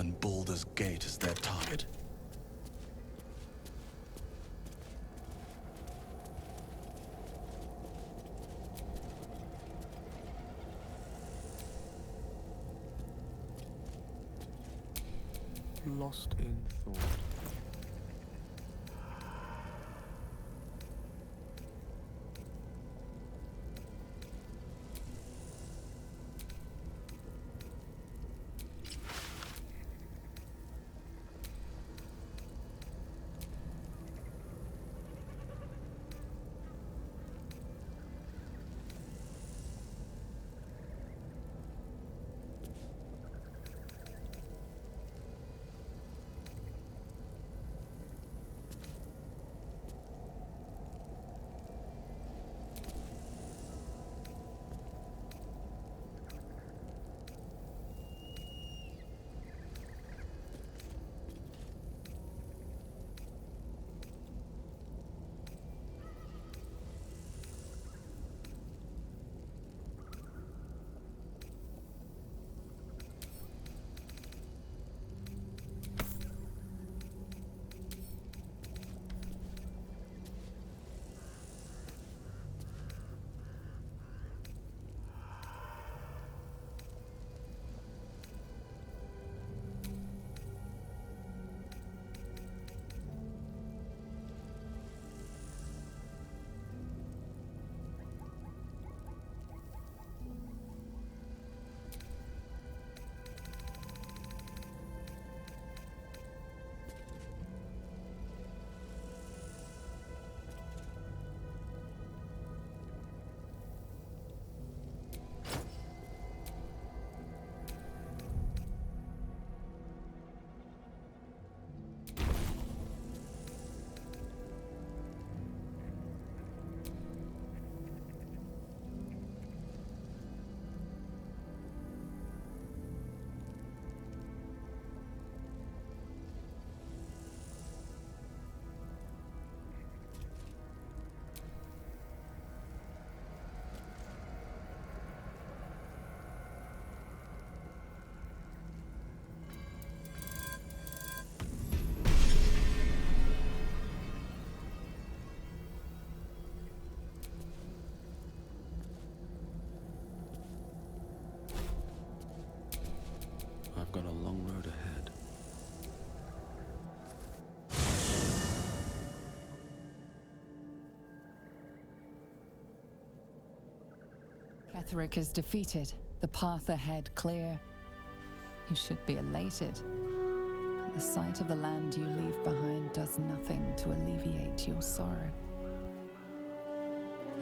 and Baldur's Gate as their target. Lost in thought. I've got a long road ahead. Ketheric is defeated, the path ahead clear. You should be elated. The sight of the land you leave behind does nothing to alleviate your sorrow.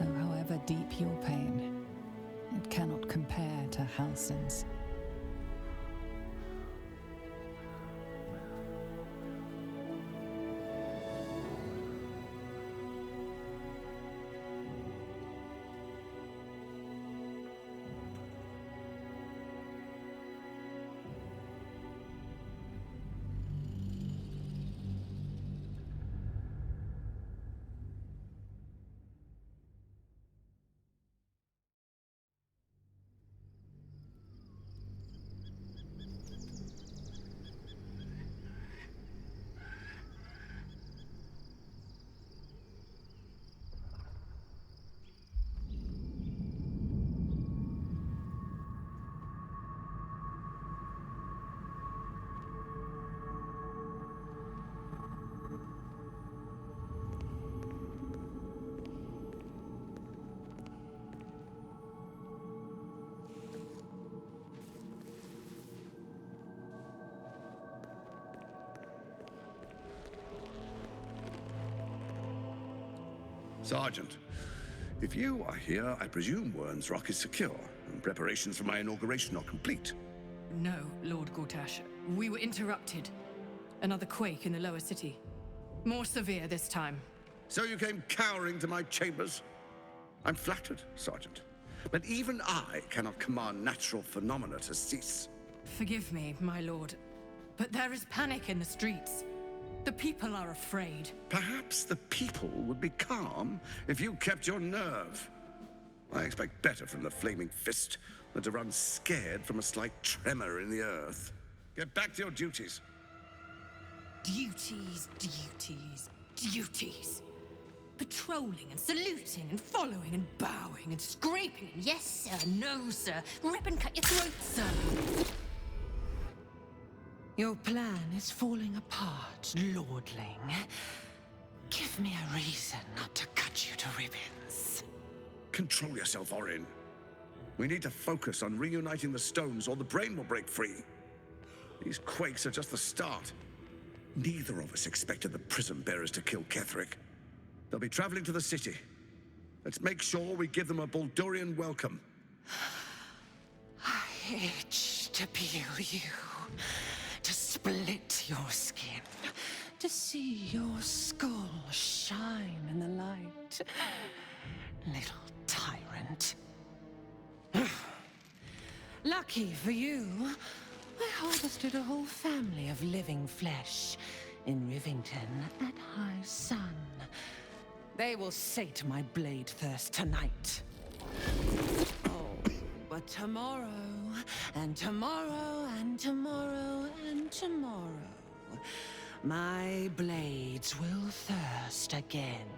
Though however deep your pain, it cannot compare to Halsin's. Sergeant, if you are here, I presume Wyrm's Rock is secure, and preparations for my inauguration are complete. No, Lord Gortash. We were interrupted. Another quake in the lower city. More severe this time. So you came cowering to my chambers? I'm flattered, Sergeant. But even I cannot command natural phenomena to cease. Forgive me, my lord, but there is panic in the streets. The people are afraid. Perhaps the people would be calm if you kept your nerve. I expect better from the Flaming Fist than to run scared from a slight tremor in the earth. Get back to your duties. Duties, duties, duties. Patrolling and saluting and following and bowing and scraping and yes sir, no sir, rip and cut your throat, sir. Your plan is falling apart, lordling. Give me a reason not to cut you to ribbons. Control yourself, Orin. We need to focus on reuniting the stones or the brain will break free. These quakes are just the start. Neither of us expected the Prism Bearers to kill Ketheric. They'll be traveling to the city. Let's make sure we give them a Baldurian welcome. I itch to peel you, to split your skin, to see your skull shine in the light. Little tyrant. Lucky for you, I harvested a whole family of living flesh in Rivington at high sun. They will sate my blade thirst tonight. Oh, but tomorrow, and tomorrow, and tomorrow, and tomorrow, my blades will thirst again.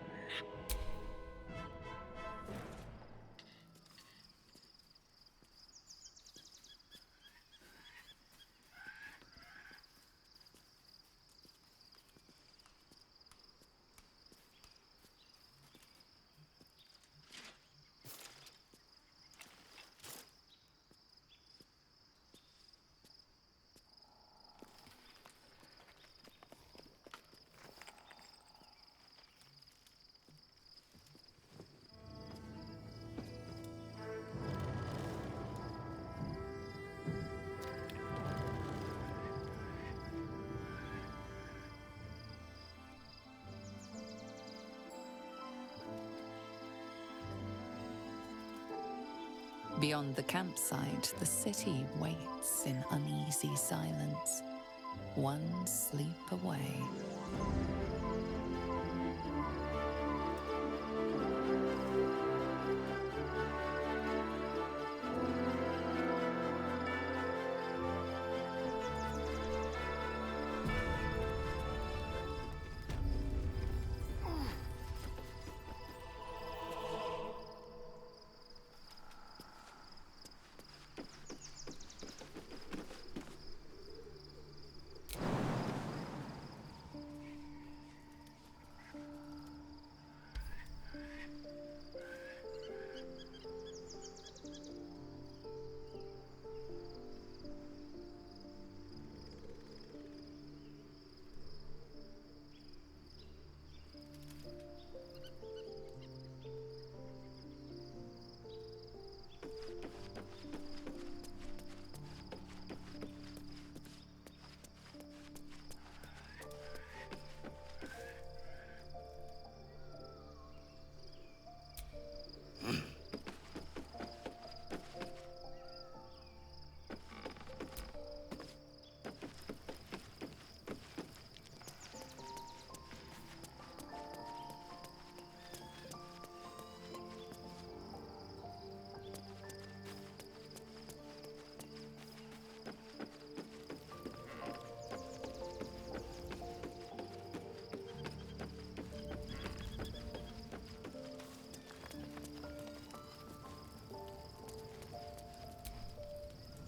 Beyond the campsite, the city waits in uneasy silence, one sleep away.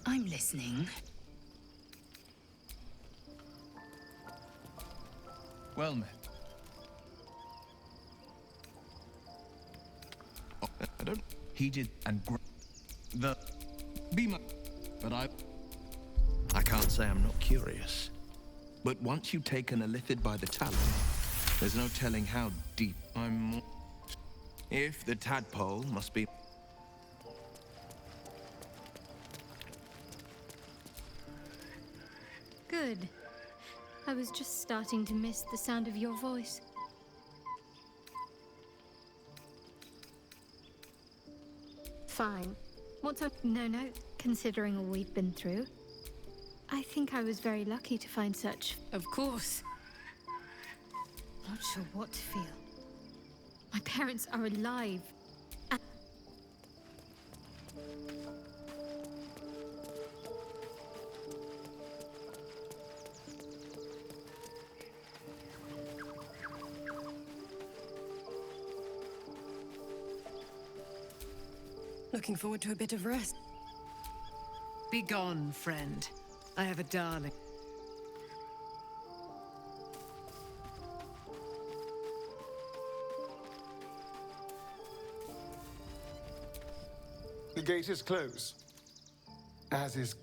I'm listening. Well met. Oh, I don't. Heated and the beamer, but I can't say I'm not curious. But once you've taken a lithid by the talon, there's no telling how deep I'm. If the tadpole must be. Good. I was just starting to miss the sound of your voice. Fine. What's up? No. Considering all we've been through, I think I was very lucky to find such. Of course. Not sure what to feel. My parents are alive. Looking forward to a bit of rest. Be gone, friend. I have a darling. The gate is closed, as is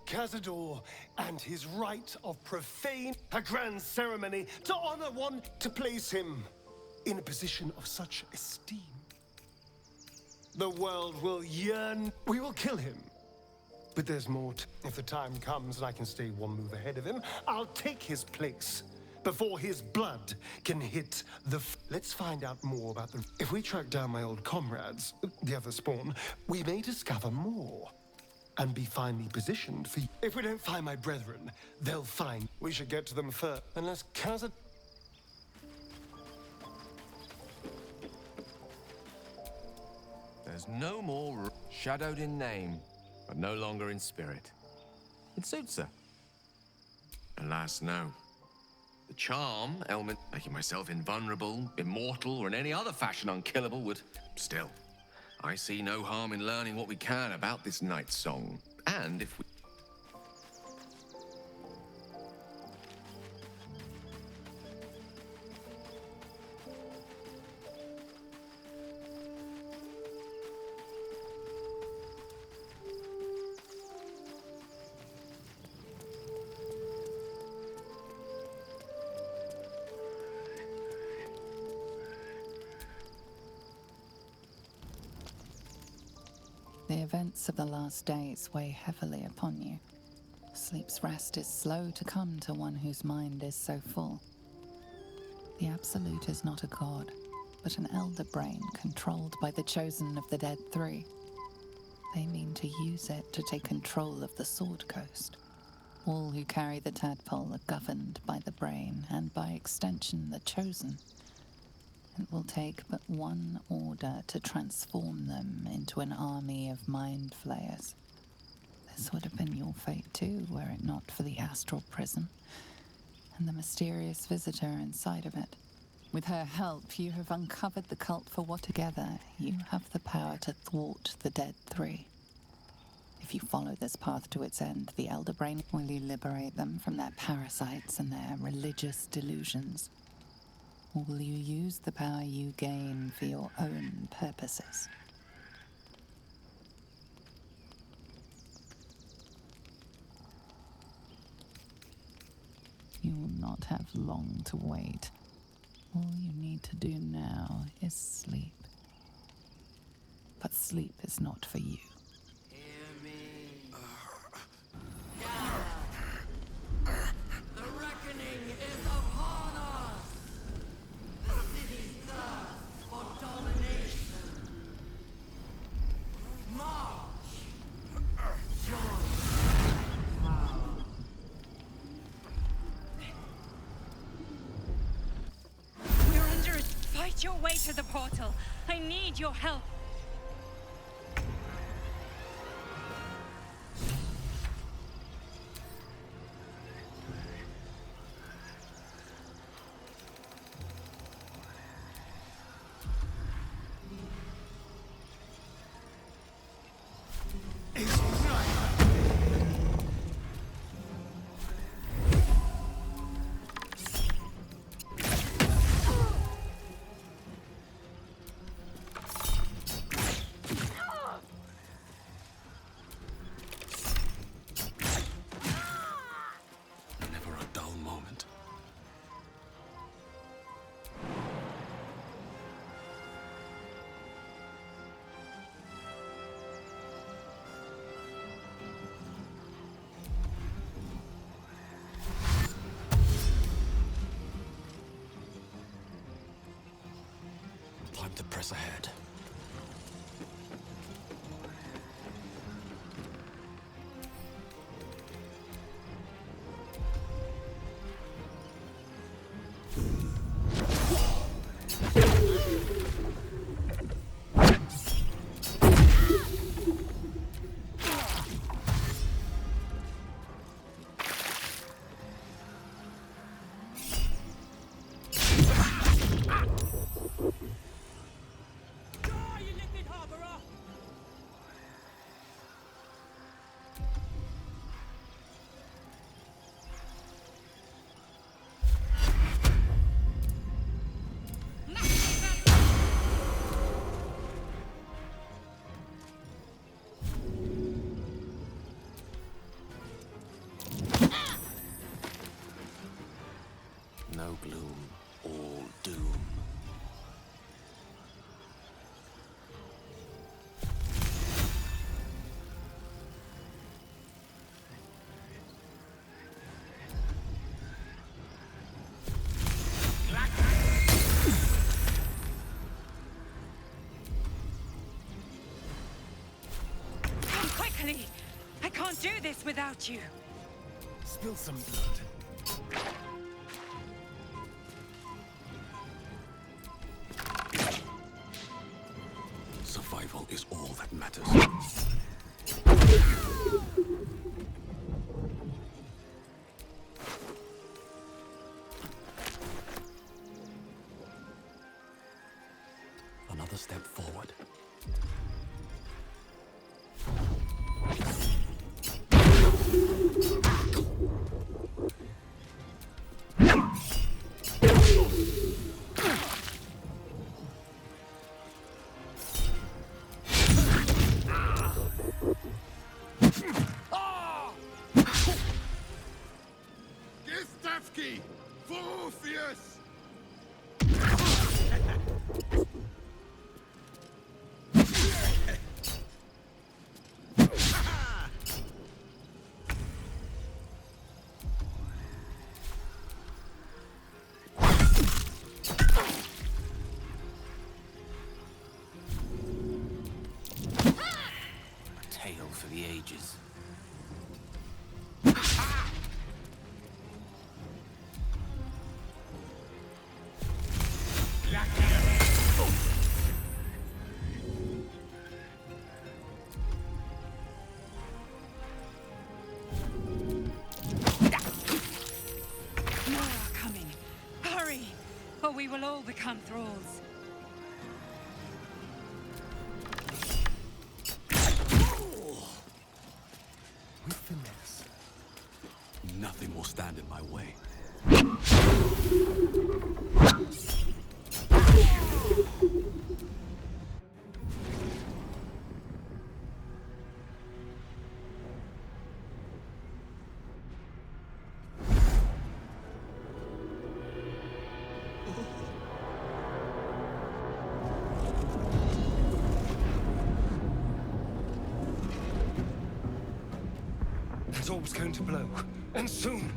Cazador and his right of profane a grand ceremony to honor one to place him in a position of such esteem. The world will yearn. We will kill him. But there's more if the time comes and I can stay one move ahead of him, I'll take his place before his blood can hit the Let's find out more about the... If we track down my old comrades, the other spawn, we may discover more and be finely positioned for... If we don't find my brethren, they'll find... We should get to them first, unless Kazad... There's no more shadowed in name, but no longer in spirit. It suits her. Alas, no. The charm element, making myself invulnerable, immortal, or in any other fashion unkillable would... Still, I see no harm in learning what we can about this night song. And if we... The events of the last days weigh heavily upon you. Sleep's rest is slow to come to one whose mind is so full. The Absolute is not a god, but an elder brain controlled by the chosen of the Dead Three. They mean to use it to take control of the Sword Coast. All who carry the tadpole are governed by the brain, and by extension the chosen. It will take but one order to transform them into an army of mind flayers. This would have been your fate too, were it not for the astral prison and the mysterious visitor inside of it. With her help, you have uncovered the cult for what together you have the power to thwart the Dead Three. If you follow this path to its end, the Elder Brain will liberate them from their parasites and their religious delusions. Or will you use the power you gain for your own purposes? You will not have long to wait. All you need to do now is sleep. But sleep is not for you. Fight your way to the portal. I need your help. Time to press ahead. no gloom, all doom. Come quickly! I can't do this without you! Spill some blood. Survival is all that matters. Another step forward. Gistavki! Vorpheus! A tale for the ages. More are coming. Hurry, or we will all become thralls. With finesse. Nothing will stand in my way. That orb's going to blow. And soon.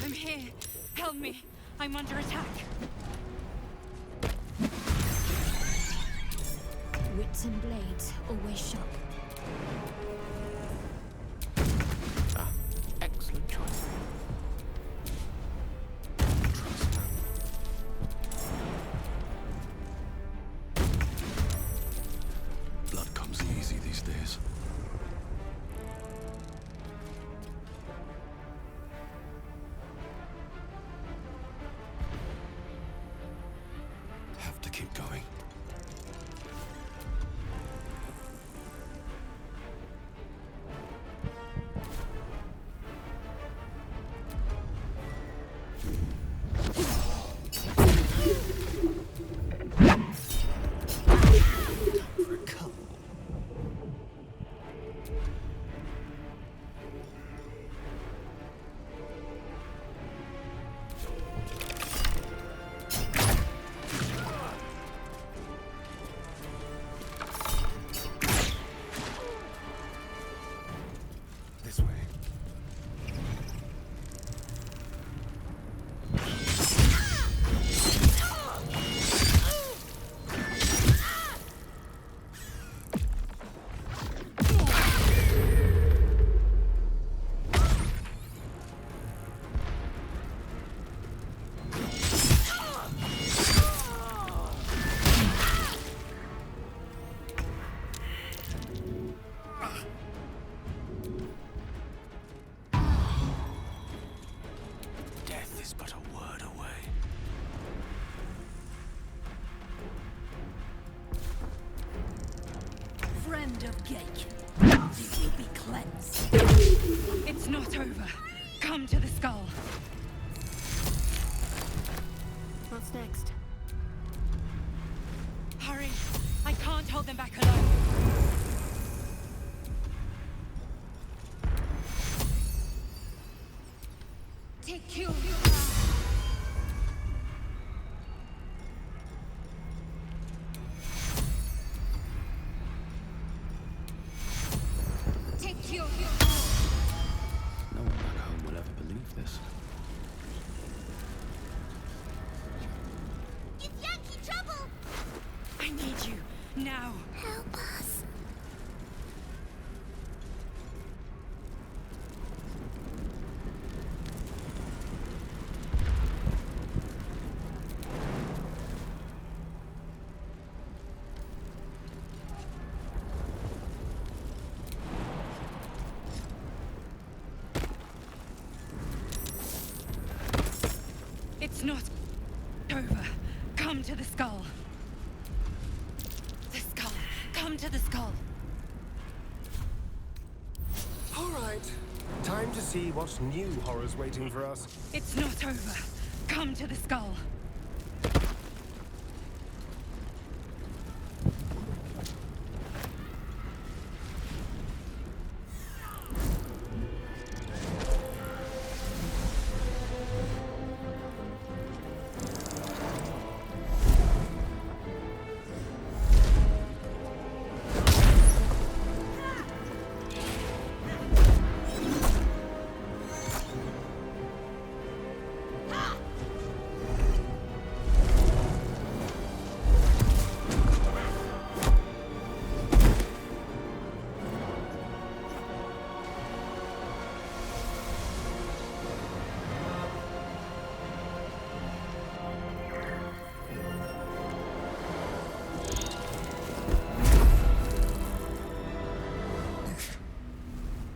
I'm here. Help me. I'm under attack. Wits and blades, always sharp. Excellent choice. Trust now. Blood comes easy these days. Have to keep going. hand of Gake. You will be cleansed. It's not over. Come to the skull. What's next? Hurry. I can't hold them back alone. Take you. Take you. No one back home will ever believe this. Give Yankee trouble! I need you now. Help us. It's not over. Come to the skull. The skull. Come to the skull. All right. Time to see what new horror's waiting for us. It's not over. Come to the skull.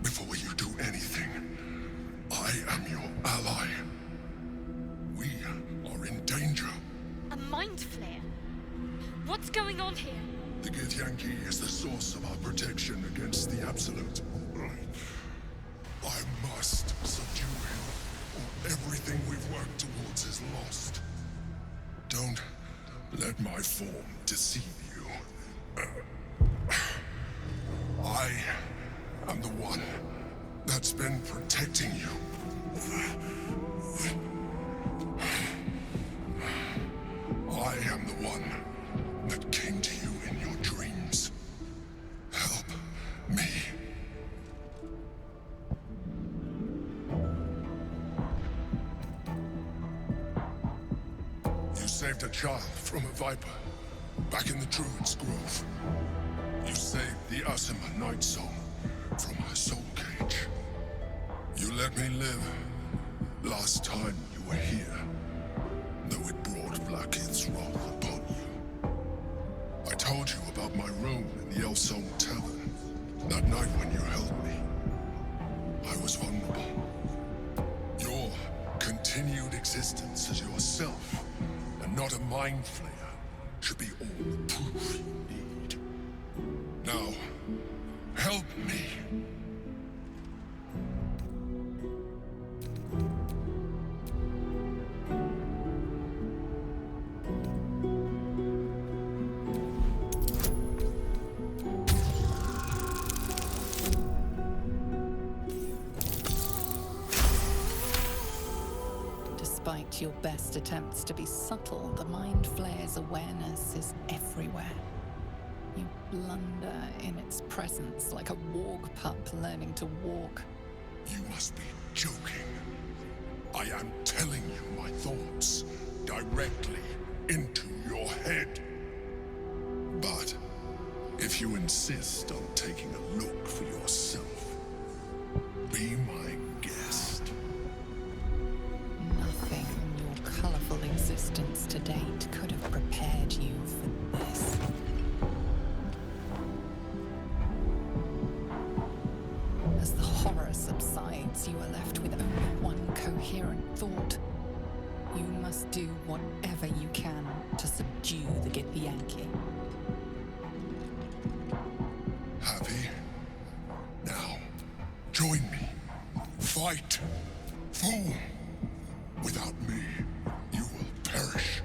Before you do anything, I am your ally. We are in danger. A mind flare? What's going on here? The Githyanki is the source of our protection against the Absolute. I must subdue him, or everything we've worked towards is lost. Don't let my form deceive you. I am the one that's been protecting you. I am the one that came to you in your dreams. Help me. You saved a child from a viper back in the Druid's Grove. You saved the Asima Night Soul from her soul cage. You let me live last time you were here, though it brought Blackheath's wrath upon you. I told you about my room in the Elsong Tavern that night when you held me. I was vulnerable. Your continued existence as yourself, and not a mind flayer, should be all the proof you need. Now, help me. Despite your best attempts to be subtle, the Mind Flayer's awareness is everywhere. You blunder in its presence like a warg pup learning to walk. You must be joking. I am telling you my thoughts directly into your head. But if you insist on taking a look for yourself, be my guest. Nothing in your colorful existence to date could have prepared you for this. As the horror subsides, you are left with only one coherent thought. You must do whatever you can to subdue the Githyanki. Join me. Fight. Fool. Without me, you will perish.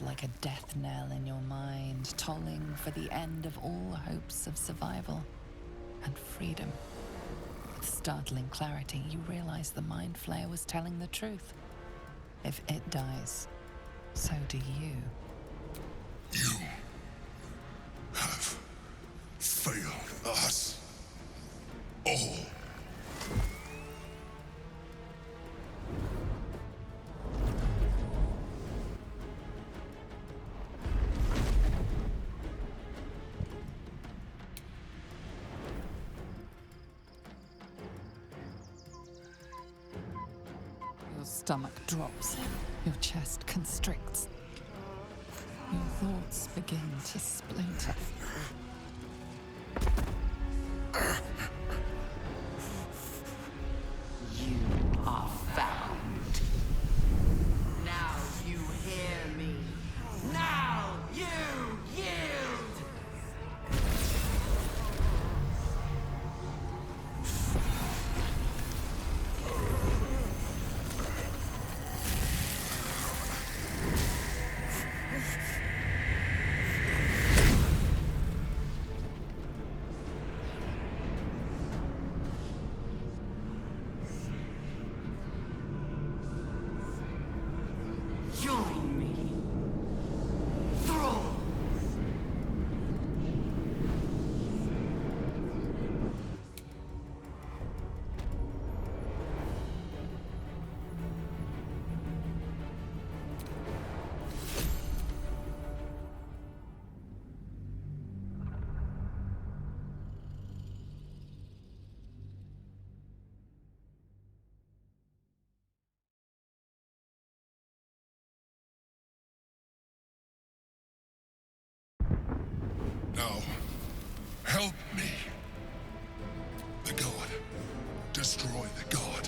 Like a death knell in your mind, tolling for the end of all hopes of survival and freedom. With startling clarity, you realize the Mind Flayer was telling the truth. If it dies, so do you. You have failed us all. Your stomach drops, your chest constricts. Your thoughts begin to splinter. You are found. Now you hear me. Now you yield! Join me. Thrall. Now, help me. The god. Destroy the god.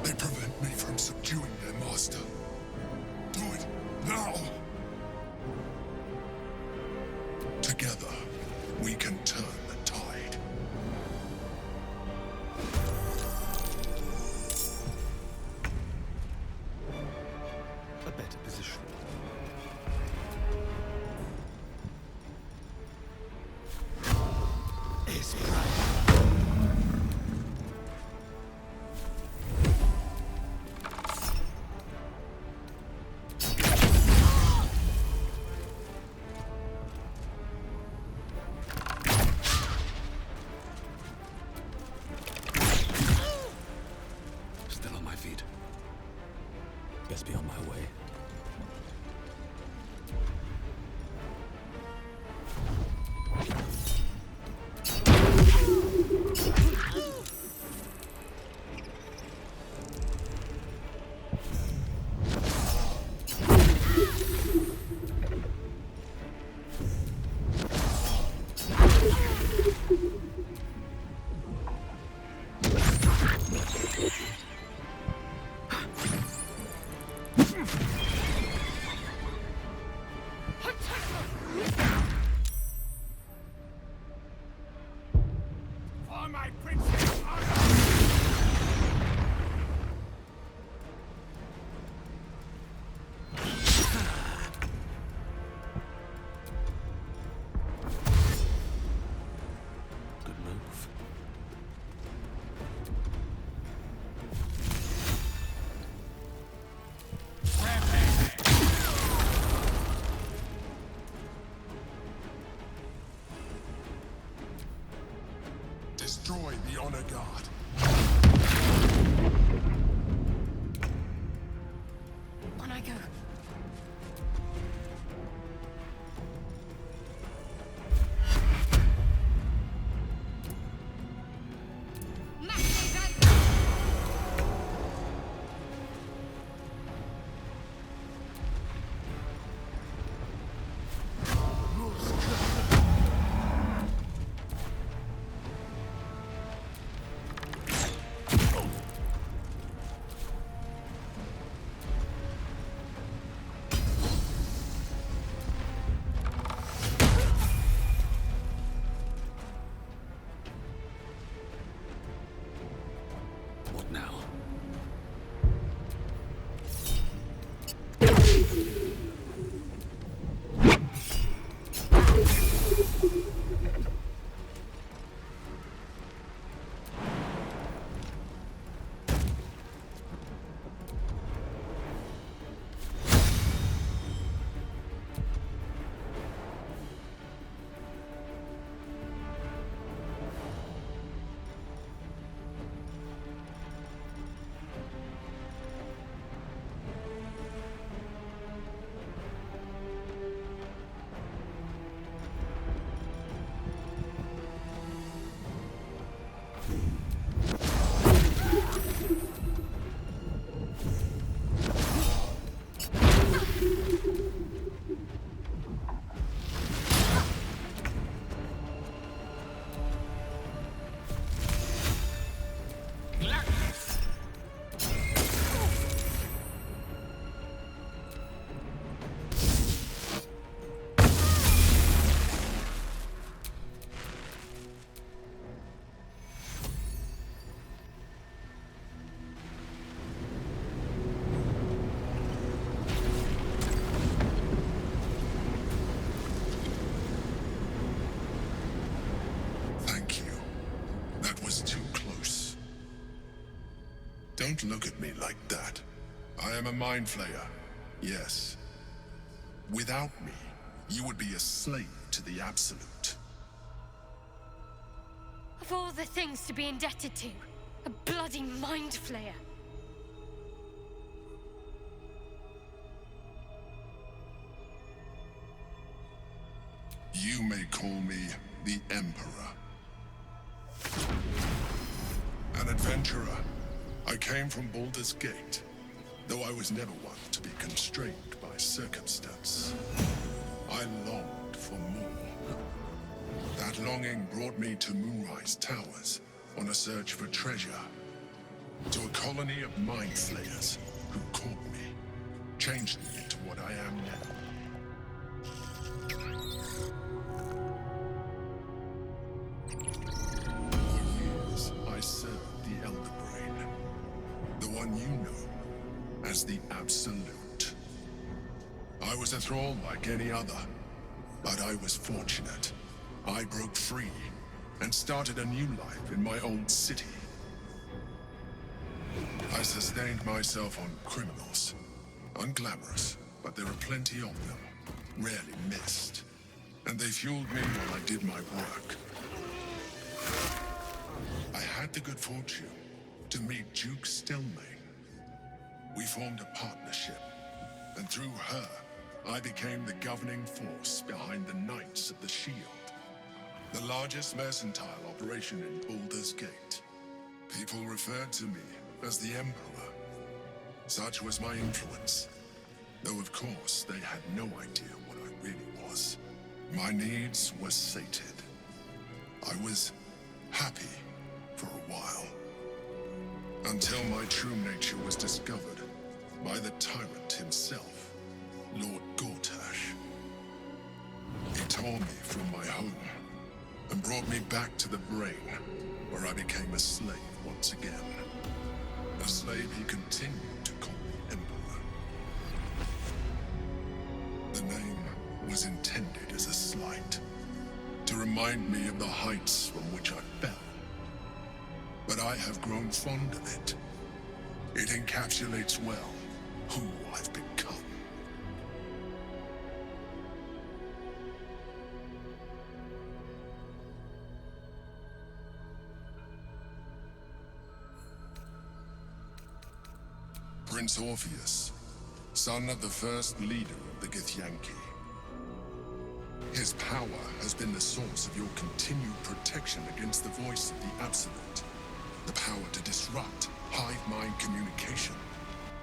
They prevent me from subduing their master. Do it now. Together, we can turn the tide. A better position. Still on my feet. Best be on my way. the Honor Guard. On I go. What now? Thank you. That was too close. Don't look at me like that. I am a mind flayer. Yes. Without me, you would be a slave to the Absolute. Of all the things to be indebted to, a bloody mind flayer. You may call me the Emperor. An adventurer. I came from Baldur's Gate, though I was never one to be constrained by circumstance. I longed for more. That longing brought me to Moonrise Towers on a search for treasure. To a colony of mind flayers who caught me, changed me into what I am now. For years, I served the Elder Brain, the one you know as the Absolute. I was a thrall like any other, but I was fortunate. I broke free and started a new life in my old city. I sustained myself on criminals. Unglamorous, but there are plenty of them, rarely missed. And they fueled me while I did my work. I had the good fortune to meet Duke Stelmane. We formed a partnership, and through her, I became the governing force behind the Knights of the Shield, the largest mercantile operation in Baldur's Gate. People referred to me as the Emperor. Such was my influence, though of course they had no idea what I really was. My needs were sated. I was happy for a while, until my true nature was discovered by the tyrant himself, Lord Gortash. He tore me from my home and brought me back to the Brain, where I became a slave once again. A slave he continued to call me Emperor. The name was intended as a slight, to remind me of the heights from which I fell. But I have grown fond of it. It encapsulates well who I've become. Prince Orpheus, son of the first leader of the Githyanki. His power has been the source of your continued protection against the voice of the Absolute. The power to disrupt hive mind communication.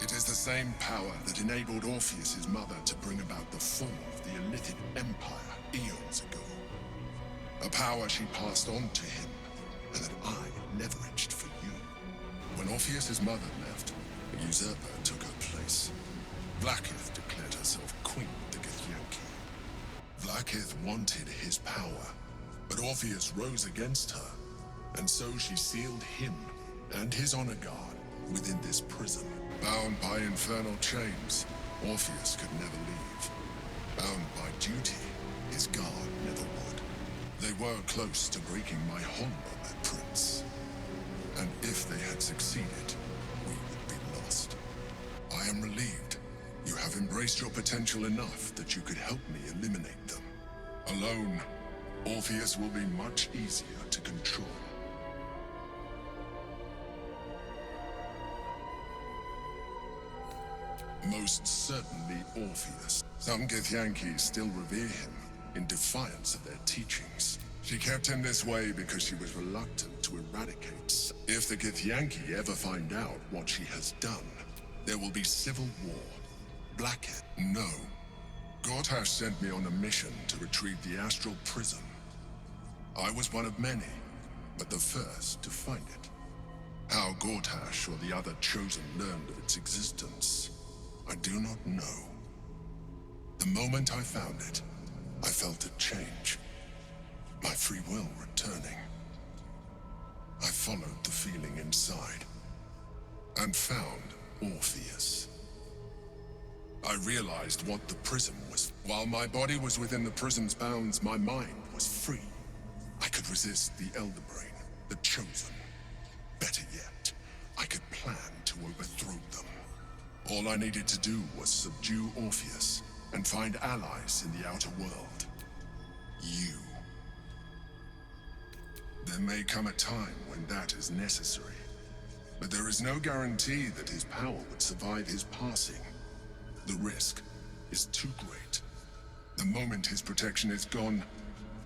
It is the same power that enabled Orpheus's mother to bring about the fall of the Illithid Empire eons ago. A power she passed on to him, and that I leveraged for you. When Orpheus's mother left, a usurper took her place. Blackith declared herself queen of the Githyanki. Blackith wanted his power, but Orpheus rose against her, and so she sealed him and his honor guard within this prison. Bound by infernal chains, Orpheus could never leave. Bound by duty, his guard never would. They were close to breaking my hold on that prince. And if they had succeeded, we would be lost. I am relieved. You have embraced your potential enough that you could help me eliminate them. Alone, Orpheus will be much easier to control. Most certainly Orpheus. Some Githyanki still revere him, in defiance of their teachings. She kept him this way because she was reluctant to eradicate. If the Githyanki ever find out what she has done, there will be civil war. Blackhead? No. Gortash sent me on a mission to retrieve the astral prism. I was one of many, but the first to find it. How Gortash or the other chosen learned of its existence, I do not know. The moment I found it, I felt a change. My free will returning. I followed the feeling inside, and found Orpheus. I realized what the prism was. While my body was within the prism's bounds, my mind was free. I could resist the Elder Brain, the Chosen. Better yet, I could plan to overthrow them. All I needed to do was subdue Orpheus and find allies in the outer world. You. There may come a time when that is necessary, but there is no guarantee that his power would survive his passing. The risk is too great. The moment his protection is gone,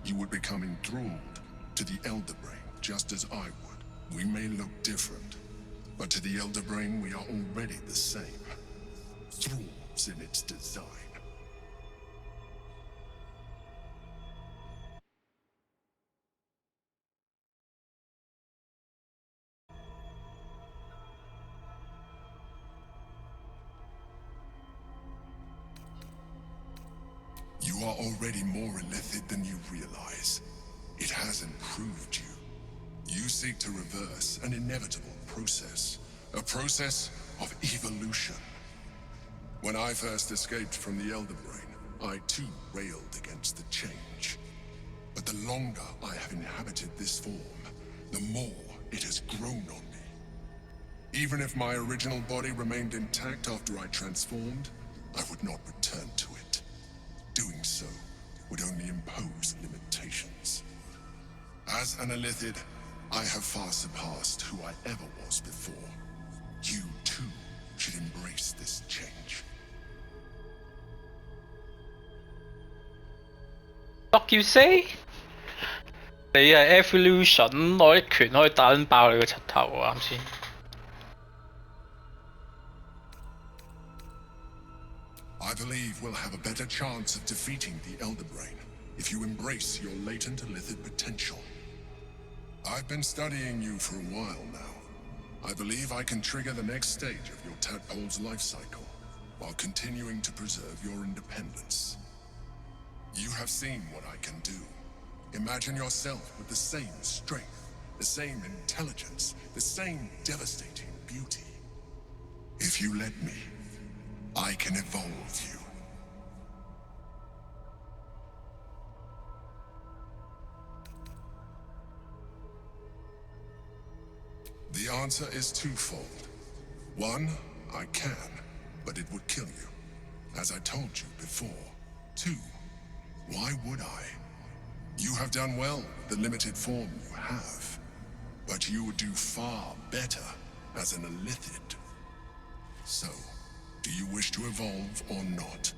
you would become enthralled to the Elder Brain, just as I would. We may look different, but to the Elder Brain we are already the same. Thralls in its design. You are already more illithid than you realize. It has improved you. You seek to reverse an inevitable process. A process of evolution. When I first escaped from the Elder Brain, I too railed against the change. But the longer I have inhabited this form, the more it has grown on me. Even if my original body remained intact after I transformed, I would not return to it. Doing so would only impose limitations. As an illithid, I have far surpassed who I ever was before. You too should embrace this change. 讀叫 say 你係 evolution 攞一拳可以打爆你個柒頭啊！啱先。I believe we'll have a better chance of defeating the Elder Brain if you embrace your latent illithid potential. I've been studying you for a while now. I believe I can trigger the next stage of your tadpole's life cycle, while continuing to preserve your independence. You have seen what I can do. Imagine yourself with the same strength, the same intelligence, the same devastating beauty. If you let me, I can evolve you. The answer is twofold. One, I can, but it would kill you, as I told you before. Two, why would I? You have done well with the limited form you have, but you would do far better as an illithid. So, do you wish to evolve or not?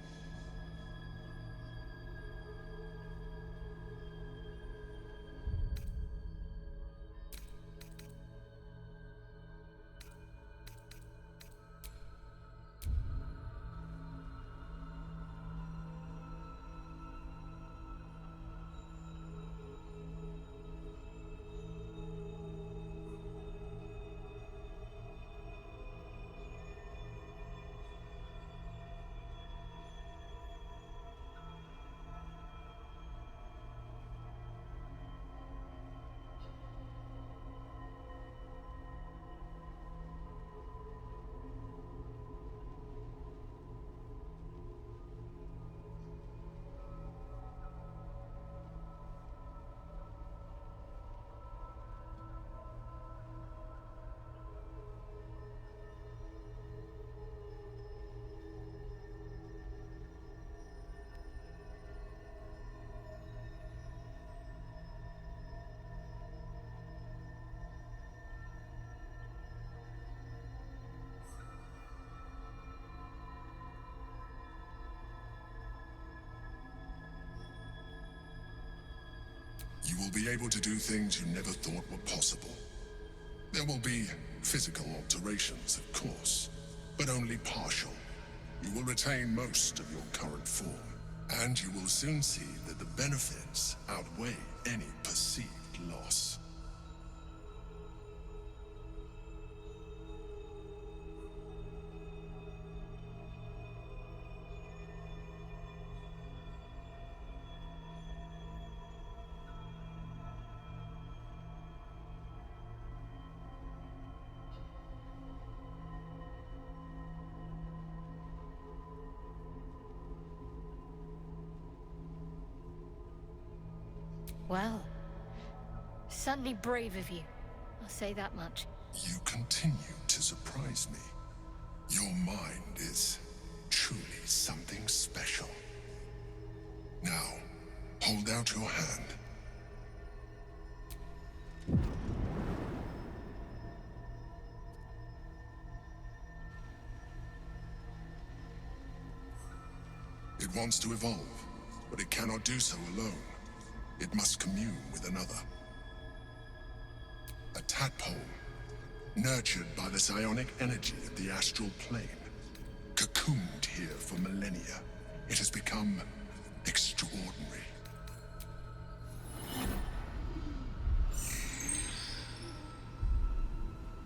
You will be able to do things you never thought were possible. There will be physical alterations, of course, but only partial. You will retain most of your current form, and you will soon see that the benefits outweigh any perceived loss. Well, certainly brave of you. I'll say that much. You continue to surprise me. Your mind is truly something special. Now, hold out your hand. It wants to evolve, but it cannot do so alone. It must commune with another. A tadpole, nurtured by the psionic energy of the astral plane. Cocooned here for millennia, it has become extraordinary.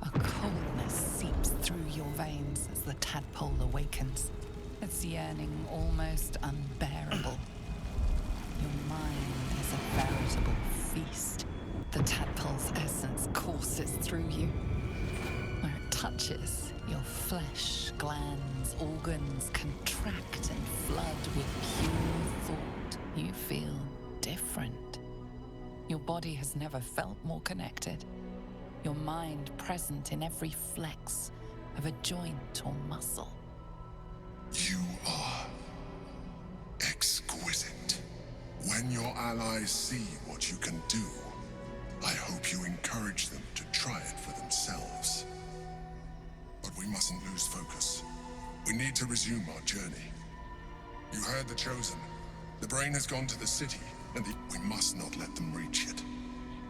A coldness seeps through your veins as the tadpole awakens, its yearning almost unbearable. Your mind is a veritable feast. The tadpole's essence courses through you. Where it touches, your flesh, glands, organs contract and flood with pure thought. You feel different. Your body has never felt more connected. Your mind present in every flex of a joint or muscle. You are exquisite. When your allies see what you can do, I hope you encourage them to try it for themselves. But we mustn't lose focus. We need to resume our journey. You heard the Chosen. The brain has gone to the city, and we must not let them reach it.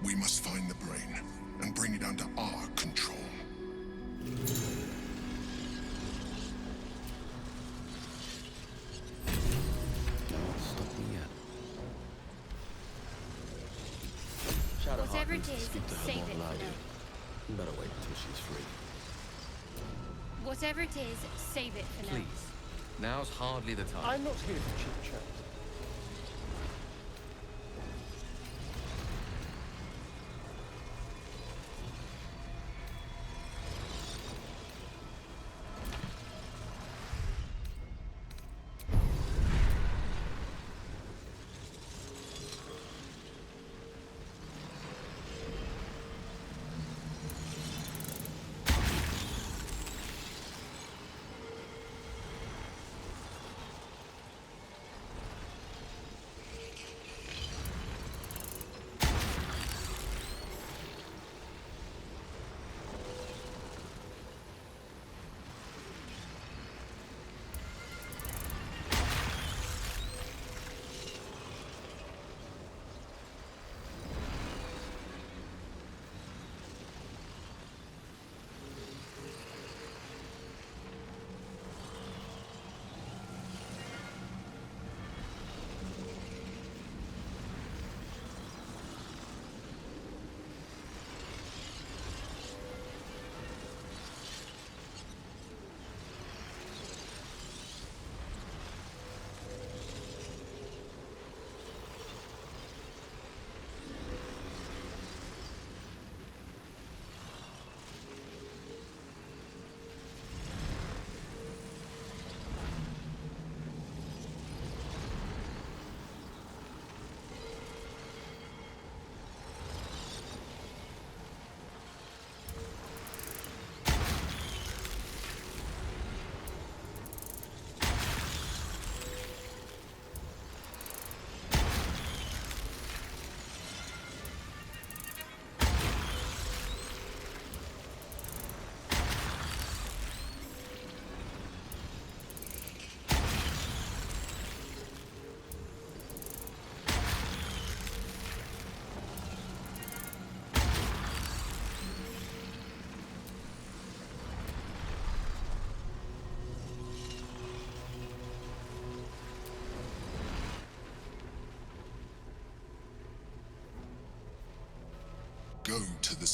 We must find the brain and bring it under our control. Stop me yet. Whatever it is, Speak to her save more it than I for do. now. Better wait until she's free. Whatever it is, save it for now. Please. Now's hardly the time. I'm not here for chit-chat.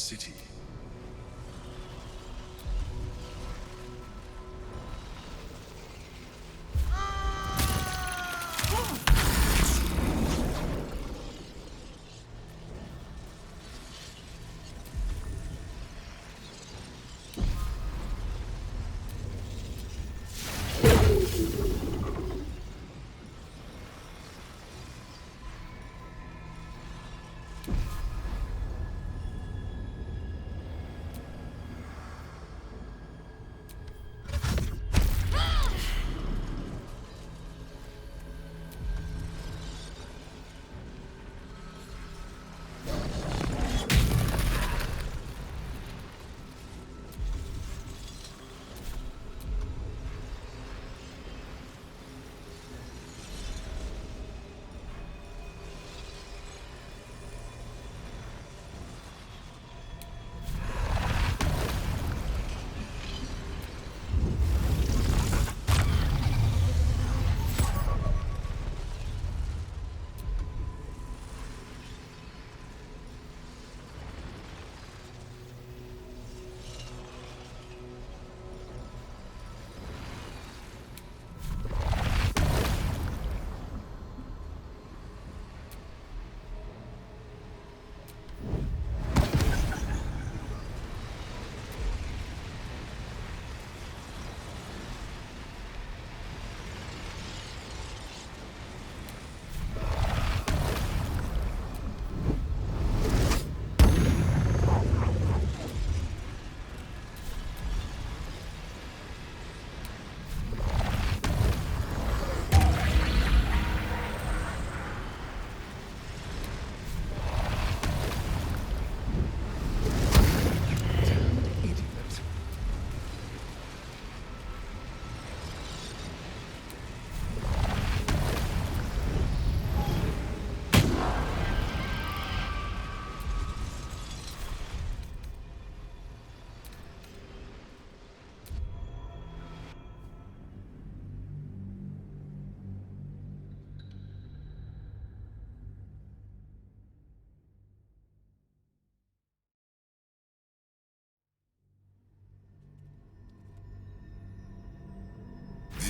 city.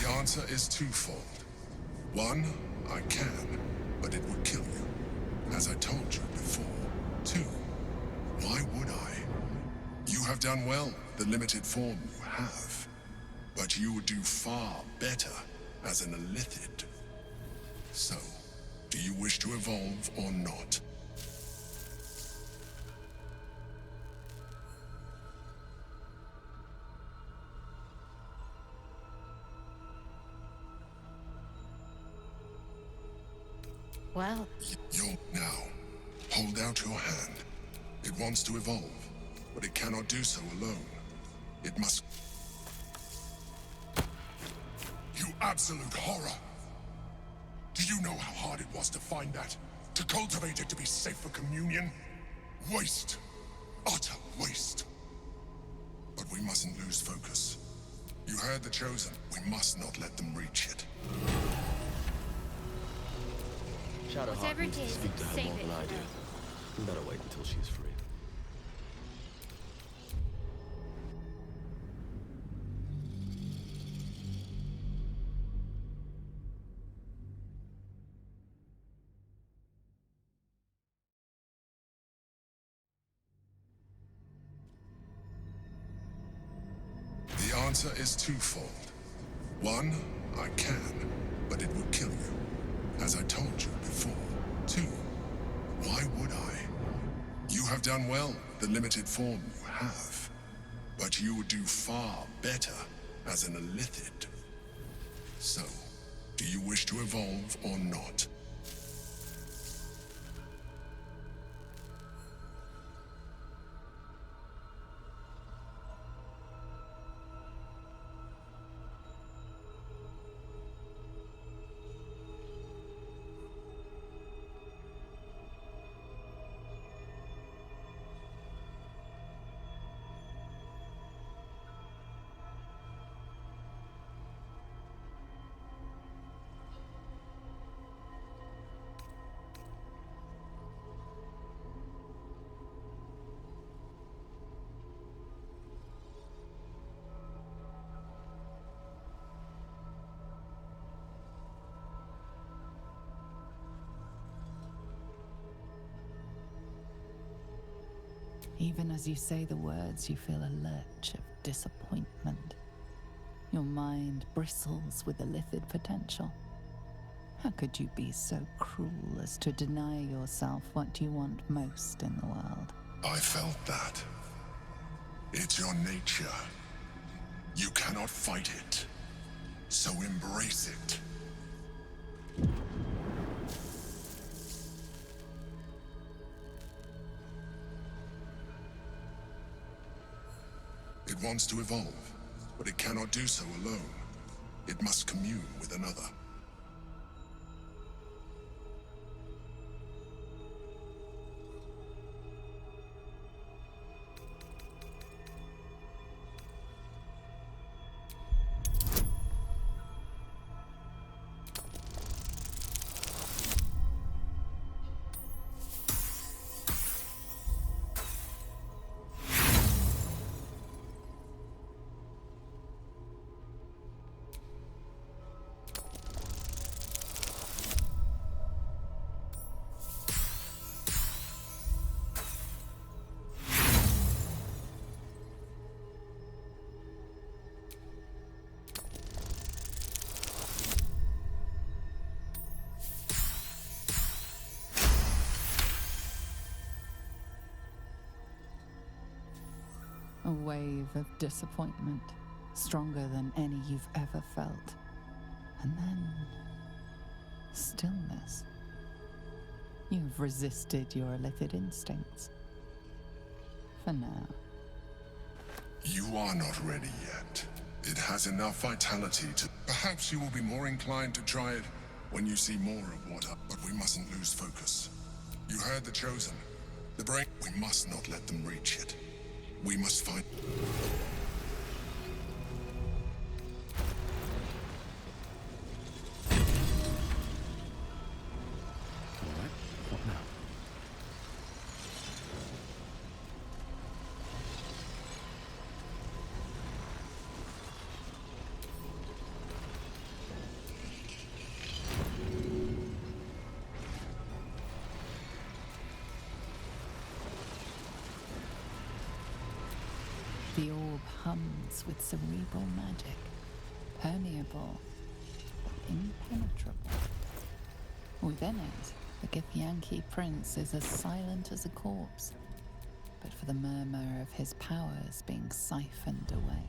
The answer is twofold. One, I can, but it would kill you, as I told you before. Two, why would I? You have done well, the limited form you have. But you would do far better as an illithid. So, do you wish to evolve or not? Well, Now, hold out your hand. It wants to evolve, but it cannot do so alone. It must... You absolute horror! Do you know how hard it was to find that? To cultivate it to be safe for communion? Waste. Utter waste. But we mustn't lose focus. You heard the Chosen. We must not let them reach it. whatever it is, Speak to her save more it than I for do. them. You better wait until she's free. The answer is twofold. One, I can, but it would kill you, as I told you before. Two, why would I? You have done well, the limited form you have. But you would do far better as an illithid. So, do you wish to evolve or not? Even as you say the words, you feel a lurch of disappointment. Your mind bristles with illithid potential. How could you be so cruel as to deny yourself what you want most in the world? I felt that. It's your nature. You cannot fight it. So embrace it. It wants to evolve, but it cannot do so alone. It must commune with another. A wave of disappointment, stronger than any you've ever felt. And then stillness. You've resisted your illithid instincts. For now. You are not ready yet. It has enough vitality to... Perhaps you will be more inclined to try it when you see more of what up. But we mustn't lose focus. You heard the Chosen. The brain... We must not let them reach it. We must find... Alright, what now? The orb hums with cerebral magic, permeable, impenetrable. Within it, the Githyanki prince is as silent as a corpse, but for the murmur of his powers being siphoned away.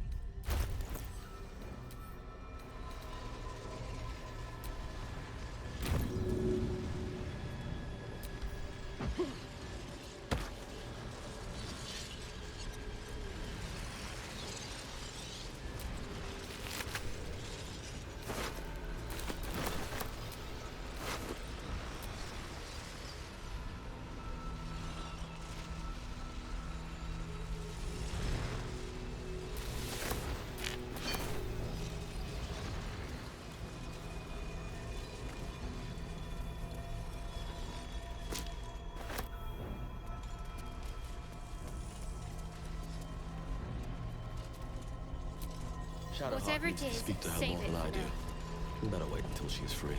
Shadowheart Whatever needs it to is, speak to her save more it than for I do. now. We better wait until she's free.